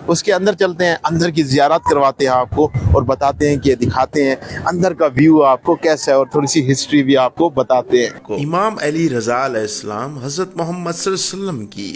اس کے اندر چلتے ہیں، اندر کی زیارت کرواتے ہیں آپ کو اور بتاتے ہیں کہ دکھاتے ہیں اندر کا ویو آپ کو کیسا ہے اور تھوڑی سی ہسٹری بھی آپ کو بتاتے ہیں۔ امام علی رضا علیہ السلام حضرت محمد صلی اللہ علیہ وسلم کی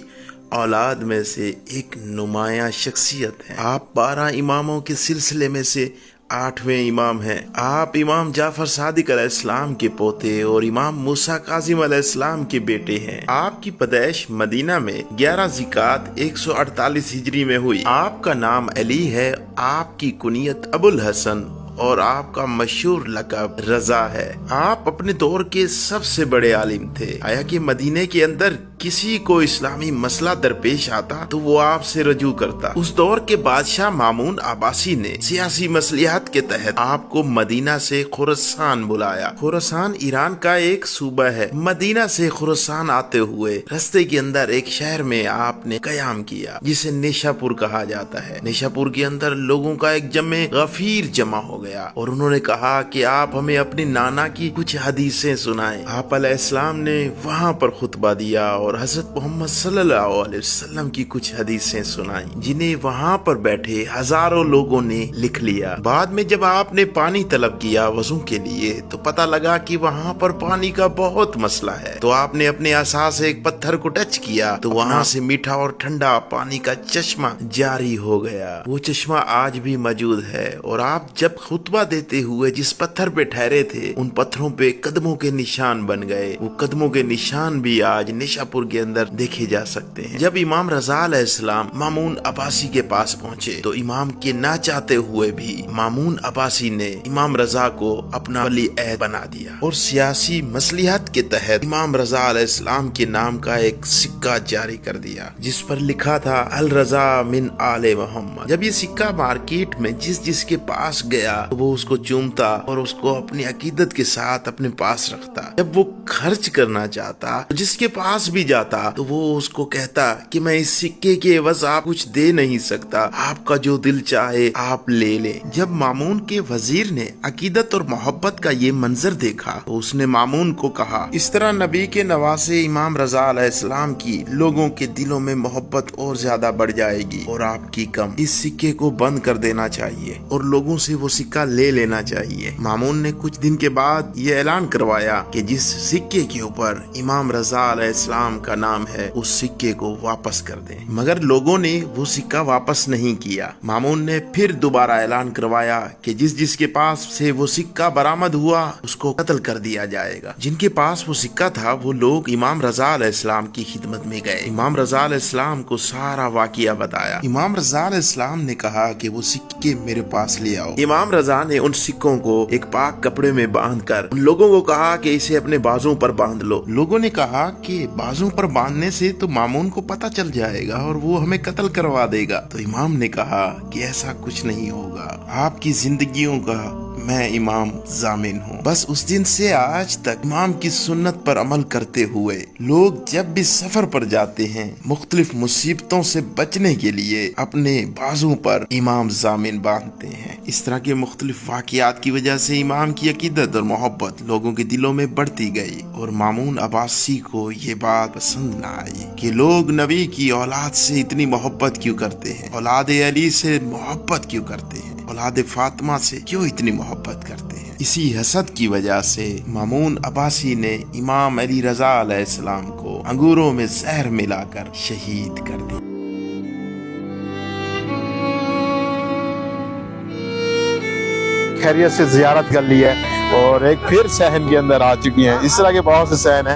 اولاد میں سے ایک نمایاں شخصیت ہیں۔ آپ 12 اماموں کے سلسلے میں سے 8ویں امام ہیں۔ آپ امام جعفر صادق علیہ السلام کے پوتے اور امام موسیٰ کاظم علیہ السلام کے بیٹے ہیں۔ آپ کی پیدائش مدینہ میں 11 ذیقعدہ 148 ہجری میں ہوئی۔ آپ کا نام علی ہے، آپ کی کنیت ابو الحسن اور آپ کا مشہور لقب رضا ہے۔ آپ اپنے دور کے سب سے بڑے عالم تھے۔ آیا کہ مدینہ کے اندر کسی کو اسلامی مسئلہ درپیش آتا تو وہ آپ سے رجوع کرتا۔ اس دور کے بادشاہ مامون عباسی نے سیاسی مصلحت کے تحت آپ کو مدینہ سے خراسان بلایا۔ خراسان ایران کا ایک صوبہ ہے۔ مدینہ سے خراسان آتے ہوئے رستے کے اندر ایک شہر میں آپ نے قیام کیا جسے نیشا پور کہا جاتا ہے۔ نیشا پور کے اندر لوگوں کا ایک جمع غفیر جمع ہو گیا اور انہوں نے کہا کہ آپ ہمیں اپنی نانا کی کچھ حدیثیں سنائیں۔ آپ علیہ السلام نے وہاں پر خطبہ دیا اور حضرت محمد صلی اللہ علیہ وسلم کی کچھ حدیثیں سنائیں جنہیں وہاں پر بیٹھے ہزاروں لوگوں نے لکھ لیا۔ بعد میں جب آپ نے پانی طلب کیا وضو کے لیے تو پتہ لگا کہ وہاں پر پانی کا بہت مسئلہ ہے، تو آپ نے اپنے عصا سے ایک پتھر کو ٹچ کیا تو وہاں سے میٹھا اور ٹھنڈا پانی کا چشمہ جاری ہو گیا۔ وہ چشمہ آج بھی موجود ہے اور آپ جب خطبہ دیتے ہوئے جس پتھر پہ ٹھہرے تھے ان پتھروں پہ قدموں کے نشان بن گئے۔ وہ قدموں کے نشان بھی آج نیشا پور کے اندر دیکھے جا سکتے ہیں۔ جب امام رضا علیہ السلام مامون عباسی کے پاس پہنچے تو امام کے نہ چاہتے ہوئے بھی مامون عباسی نے امام رضا کو اپنا ولی عہد بنا دیا اور سیاسی مصلحت کے تحت امام رضا علیہ السلام کے نام کا ایک سکہ جاری کر دیا جس پر لکھا تھا الرضا من آل محمد۔ جب یہ سکہ مارکیٹ میں جس کے پاس گیا تو وہ اس کو چومتا اور اس کو اپنی عقیدت کے ساتھ اپنے پاس رکھتا۔ جب وہ خرچ کرنا چاہتا جس کے پاس بھی جاتا تو وہ اس کو کہتا کہ میں اس سکے کے عوض آپ کچھ دے نہیں سکتا، آپ کا جو دل چاہے آپ لے لیں۔ جب مامون کے وزیر نے عقیدت اور محبت کا یہ منظر دیکھا تو اس نے مامون کو کہا اس طرح نبی کے نواسے امام رضا علیہ السلام کی لوگوں کے دلوں میں محبت اور زیادہ بڑھ جائے گی اور آپ کی کم۔ اس سکے کو بند کر دینا چاہیے اور لوگوں سے وہ سکہ لے لینا چاہیے۔ مامون نے کچھ دن کے بعد یہ اعلان کروایا کہ جس سکے کے اوپر امام رضا علیہ السلام کا نام ہے اس سکے کو واپس کر دیں، مگر لوگوں نے وہ سکہ واپس نہیں کیا۔ مامون نے پھر دوبارہ اعلان کروایا کہ جس کے پاس سے وہ سکہ برآمد ہوا اس کو قتل کر دیا جائے گا۔ جن کے پاس وہ سکہ تھا وہ لوگ امام رضا علیہ السلام کی خدمت میں گئے، امام رضا علیہ السلام کو سارا واقعہ بتایا۔ امام رضا علیہ السلام نے کہا کہ وہ سکے میرے پاس لے آؤ۔ امام رضا نے ان سکوں کو ایک پاک کپڑے میں باندھ کر ان لوگوں کو کہا کہ اسے اپنے بازوں پر باندھ لو۔ لوگوں نے کہا کہ بازوں پر باندھنے سے تو مامون کو پتہ چل جائے گا اور وہ ہمیں قتل کروا دے گا۔ تو امام نے کہا کہ ایسا کچھ نہیں ہوگا، آپ کی زندگیوں کا میں امام ضامن ہوں۔ بس اس دن سے آج تک امام کی سنت پر عمل کرتے ہوئے لوگ جب بھی سفر پر جاتے ہیں مختلف مصیبتوں سے بچنے کے لیے اپنے بازوں پر امام ضامن باندھتے ہیں۔ اس طرح کے مختلف واقعات کی وجہ سے امام کی عقیدت اور محبت لوگوں کے دلوں میں بڑھتی گئی اور مامون عباسی کو یہ بات پسند نہ آئی کہ لوگ نبی کی اولاد سے اتنی محبت کیوں کرتے ہیں، اولاد علی سے محبت کیوں کرتے ہیں، اولاد فاطمہ سے کیوں اتنی محبت کرتے ہیں۔ اسی حسد کی وجہ سے مامون عباسی نے امام علی رضا علیہ السلام کو انگوروں میں زہر ملا کر شہید کر دیا۔ خیریت سے زیارت کر لی ہے اور ایک پھر صحن کے اندر آ چکی ہیں۔ اس طرح کے بہت سے صحن ہیں۔